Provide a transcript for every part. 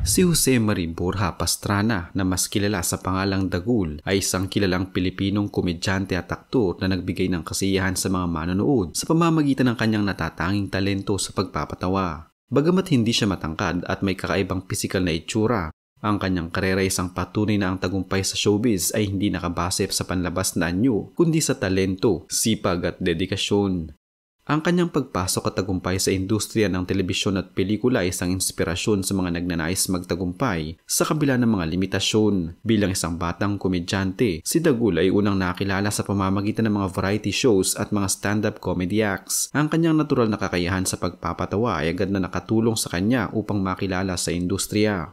Si Jose Marie Borja Pastrana na mas kilala sa pangalang Dagul ay isang kilalang Pilipinong komedyante at aktor na nagbigay ng kasiyahan sa mga manonood sa pamamagitan ng kanyang natatanging talento sa pagpapatawa. Bagamat hindi siya matangkad at may kakaibang pisikal na itsura, ang kanyang karera ay isang patunay na ang tagumpay sa showbiz ay hindi nakabase sa panlabas na anyo kundi sa talento, sipag at dedikasyon. Ang kanyang pagpasok at tagumpay sa industriya ng telebisyon at pelikula ay isang inspirasyon sa mga nagnanais magtagumpay sa kabila ng mga limitasyon. Bilang isang batang komedyante, si Dagul ay unang nakilala sa pamamagitan ng mga variety shows at mga stand-up comedy acts. Ang kanyang natural na kakayahan sa pagpapatawa ay agad na nakatulong sa kanya upang makilala sa industriya.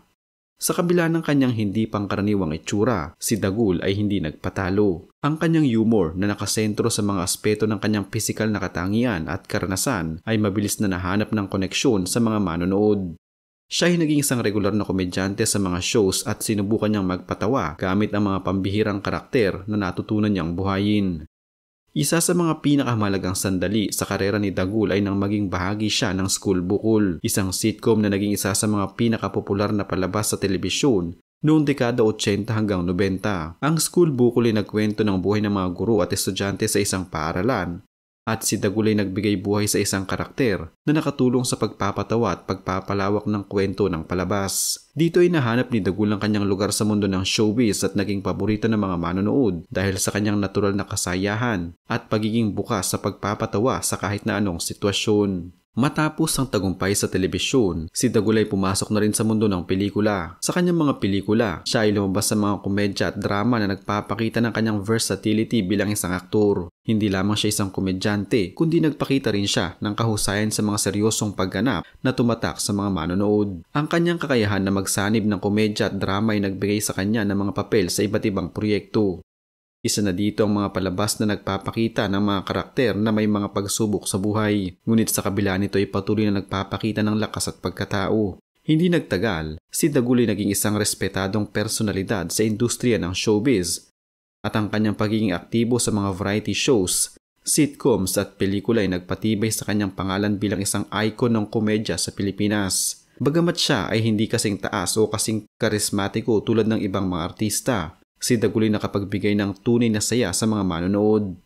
Sa kabila ng kanyang hindi pangkaraniwang itsura, si Dagul ay hindi nagpatalo. Ang kanyang humor na nakasentro sa mga aspeto ng kanyang pisikal na katangian at karanasan ay mabilis na nahanap ng koneksyon sa mga manonood. Siya ay naging isang regular na komedyante sa mga shows at sinubukan niyang magpatawa gamit ang mga pambihirang karakter na natutunan niyang buhayin. Isa sa mga pinakamahalagang sandali sa karera ni Dagul ay nang maging bahagi siya ng School Bukol, isang sitcom na naging isa sa mga pinakapopular na palabas sa telebisyon noong dekada 80 hanggang 90. Ang School Bukol ay nagkwento ng buhay ng mga guro at estudyante sa isang paaralan, at si Dagul ay nagbigay buhay sa isang karakter na nakatulong sa pagpapatawa at pagpapalawak ng kwento ng palabas. Dito ay nahanap ni Dagul ang kanyang lugar sa mundo ng showbiz at naging paborito ng mga manonood dahil sa kanyang natural na kasayahan at pagiging bukas sa pagpapatawa sa kahit na anong sitwasyon. Matapos ang tagumpay sa telebisyon, si Dagul ay pumasok na rin sa mundo ng pelikula. Sa kanyang mga pelikula, siya ay lumabas sa mga komedya at drama na nagpapakita ng kanyang versatility bilang isang aktor. Hindi lamang siya isang komedyante, kundi nagpakita rin siya ng kahusayan sa mga seryosong pagganap na tumatak sa mga manonood. Ang kanyang kakayahan na magsanib ng komedya at drama ay nagbigay sa kanya ng mga papel sa iba't ibang proyekto. Isa na dito ang mga palabas na nagpapakita ng mga karakter na may mga pagsubok sa buhay. Ngunit sa kabila nito ay patuloy na nagpapakita ng lakas at pagkatao. Hindi nagtagal, si Dagul ay naging isang respetadong personalidad sa industriya ng showbiz at ang kanyang pagiging aktibo sa mga variety shows, sitcoms at pelikula ay nagpatibay sa kanyang pangalan bilang isang icon ng komedya sa Pilipinas. Bagamat siya ay hindi kasing taas o kasing karismatiko tulad ng ibang mga artista, si Dagul ay nakapagbigay ng tunay na saya sa mga manonood.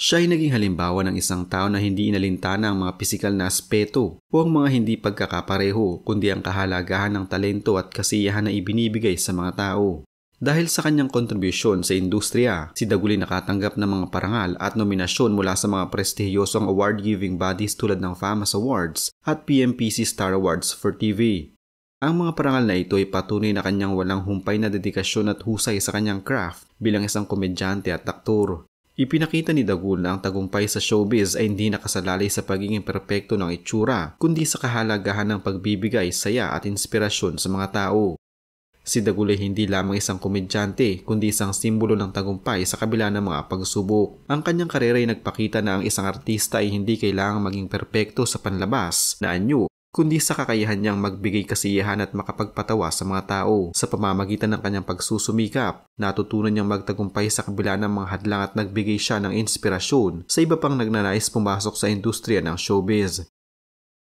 Siya ay naging halimbawa ng isang tao na hindi inalintana ang mga pisikal na aspeto o ang mga hindi pagkakapareho kundi ang kahalagahan ng talento at kasiyahan na ibinibigay sa mga tao. Dahil sa kanyang kontribusyon sa industriya, si Dagul ay nakatanggap ng mga parangal at nominasyon mula sa mga prestihiyosong award-giving bodies tulad ng FAMAS Awards at PMPC Star Awards for TV. Ang mga parangal na ito ay patunay na kanyang walang humpay na dedikasyon at husay sa kanyang craft bilang isang komedyante at aktor. Ipinakita ni Dagul na ang tagumpay sa showbiz ay hindi nakasalalay sa pagiging perpekto ng itsura, kundi sa kahalagahan ng pagbibigay, saya at inspirasyon sa mga tao. Si Dagul ay hindi lamang isang komedyante, kundi isang simbolo ng tagumpay sa kabila ng mga pagsubok. Ang kanyang karera ay nagpakita na ang isang artista ay hindi kailangang maging perpekto sa panlabas na anyo, kundi sa kakayahan niyang magbigay kasiyahan at makapagpatawa sa mga tao. Sa pamamagitan ng kanyang pagsusumikap, natutunan niyang magtagumpay sa kabila ng mga hadlang at nagbigay siya ng inspirasyon sa iba pang nagnanais pumasok sa industriya ng showbiz.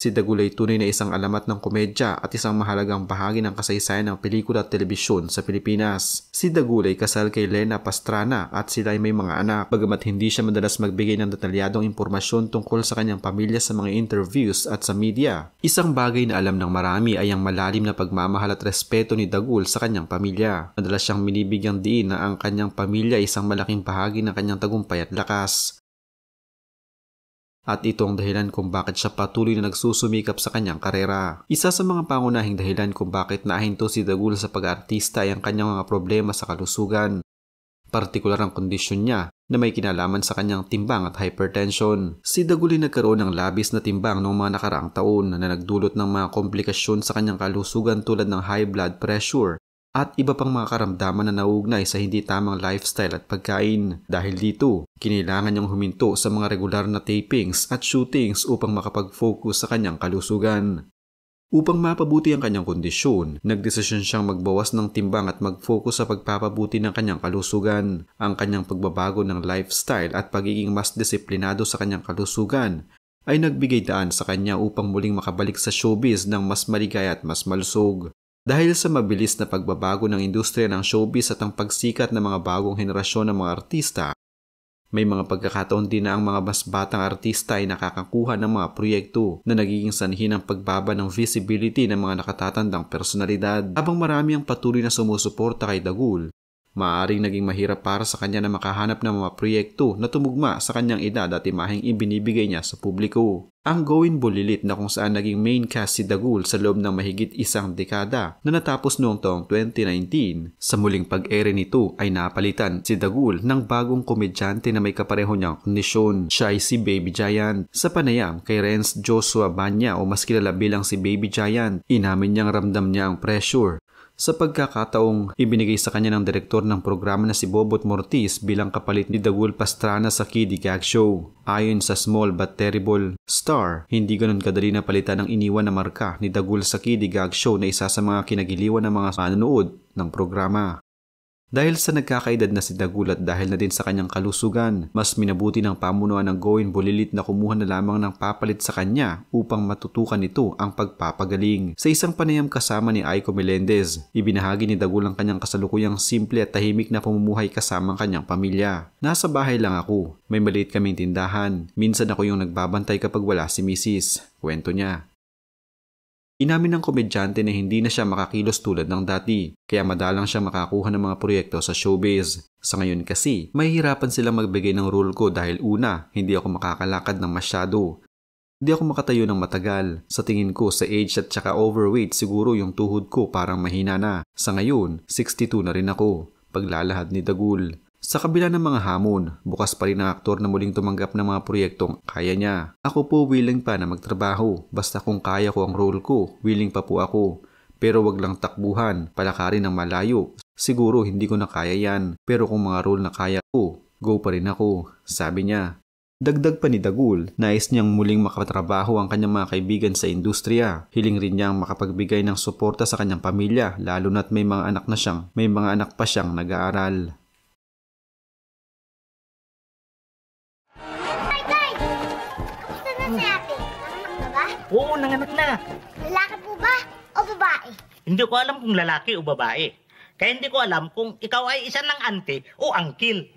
Si Dagul ay tunay na isang alamat ng komedya at isang mahalagang bahagi ng kasaysayan ng pelikula at telebisyon sa Pilipinas. Si Dagul ay kasal kay Lena Pastrana at sila ay may mga anak. Bagamat hindi siya madalas magbigay ng detalyadong impormasyon tungkol sa kanyang pamilya sa mga interviews at sa media, isang bagay na alam ng marami ay ang malalim na pagmamahal at respeto ni Dagul sa kanyang pamilya. Madalas siyang binibigyang diin na ang kanyang pamilya ay isang malaking bahagi ng kanyang tagumpay at lakas. At ito ang dahilan kung bakit siya patuloy na nagsusumikap sa kanyang karera. Isa sa mga pangunahing dahilan kung bakit nahinto si Dagul sa pag-artista ay ang kanyang mga problema sa kalusugan. Partikular ang kondisyon niya na may kinalaman sa kanyang timbang at hypertension. Si Dagul ay nagkaroon ng labis na timbang noong mga nakaraang taon na nagdulot ng mga komplikasyon sa kanyang kalusugan tulad ng high blood pressure at iba pang mga karamdaman na nauugnay sa hindi tamang lifestyle at pagkain. Dahil dito, kinailangan niyang huminto sa mga regular na tapings at shootings upang makapag-focus sa kanyang kalusugan. Upang mapabuti ang kanyang kondisyon, nagdesisyon siyang magbawas ng timbang at mag-focus sa pagpapabuti ng kanyang kalusugan. Ang kanyang pagbabago ng lifestyle at pagiging mas disiplinado sa kanyang kalusugan ay nagbigay daan sa kanya upang muling makabalik sa showbiz ng mas maligaya at mas malusog. Dahil sa mabilis na pagbabago ng industriya ng showbiz at ang pagsikat ng mga bagong henerasyon ng mga artista, may mga pagkakataon din na ang mga mas batang artista ay nakakakuha ng mga proyekto na nagiging sanhi ng pagbaba ng visibility ng mga nakatatandang personalidad. Habang marami ang patuloy na sumusuporta kay Dagul, maaaring naging mahirap para sa kanya na makahanap ng mga proyekto na tumugma sa kanyang edad at imaheng ibinibigay niya sa publiko. Ang Gawin Bulilit na kung saan naging main cast si Dagul sa loob ng mahigit isang dekada na natapos noong taong 2019, sa muling pag-ere nito ay napalitan si Dagul ng bagong komedyante na may kapareho niyang kondisyon. Siya ay si Baby Giant. Sa panayam kay Renz Joshua Banya o mas kilala bilang si Baby Giant, inamin niyang ramdam niya ang pressure sa pagkakataong ibinigay sa kanya ng direktor ng programa na si Bobot Mortiz bilang kapalit ni Dagul Pastrana sa Kiddie Gag Show. Ayon sa Small But Terrible Star, hindi ganun kadali na palitan ang iniwan na marka ni Dagul sa Kiddie Gag Show na isa sa mga kinagiliwan ng mga manonood ng programa. Dahil sa nagkakaedad na si Dagul at dahil na din sa kanyang kalusugan, mas minabuti ng pamunuan ng Gawin Bulilit na kumuha na lamang ng papalit sa kanya upang matutukan nito ang pagpapagaling. Sa isang panayam kasama ni Aiko Melendez, ibinahagi ni Dagul ang kanyang kasalukuyang simple at tahimik na pamumuhay kasama ang kanyang pamilya. Nasa bahay lang ako, may maliit kaming tindahan, minsan ako yung nagbabantay kapag wala si Mrs. Kwento niya. Inamin ng komedyante na hindi na siya makakilos tulad ng dati, kaya madalang siya makakuha ng mga proyekto sa showbiz. Sa ngayon kasi, mahihirapan silang magbigay ng role ko dahil una, hindi ako makakalakad ng masyado. Hindi ako makatayo ng matagal. Sa tingin ko sa age at saka overweight siguro yung tuhod ko parang mahina na. Sa ngayon, 62 na rin ako. Paglalahad ni Dagul. Sa kabila ng mga hamon, bukas pa rin ang aktor na muling tumanggap ng mga proyektong kaya niya. Ako po willing pa na magtrabaho, basta kung kaya ko ang role ko, willing pa po ako. Pero wag lang takbuhan, palakarin ng malayo. Siguro hindi ko na kaya yan, pero kung mga role na kaya ko, go pa rin ako, sabi niya. Dagdag pa ni Dagul, nais niyang muling makatrabaho ang kanyang mga kaibigan sa industriya. Hiling rin niyang makapagbigay ng suporta sa kanyang pamilya, lalo na't may mga anak pa siyang nag-aaral. Oo, nanganak na. Lalaki po ba o babae? Hindi ko alam kung lalaki o babae. Kaya hindi ko alam kung ikaw ay isa ng auntie o uncle.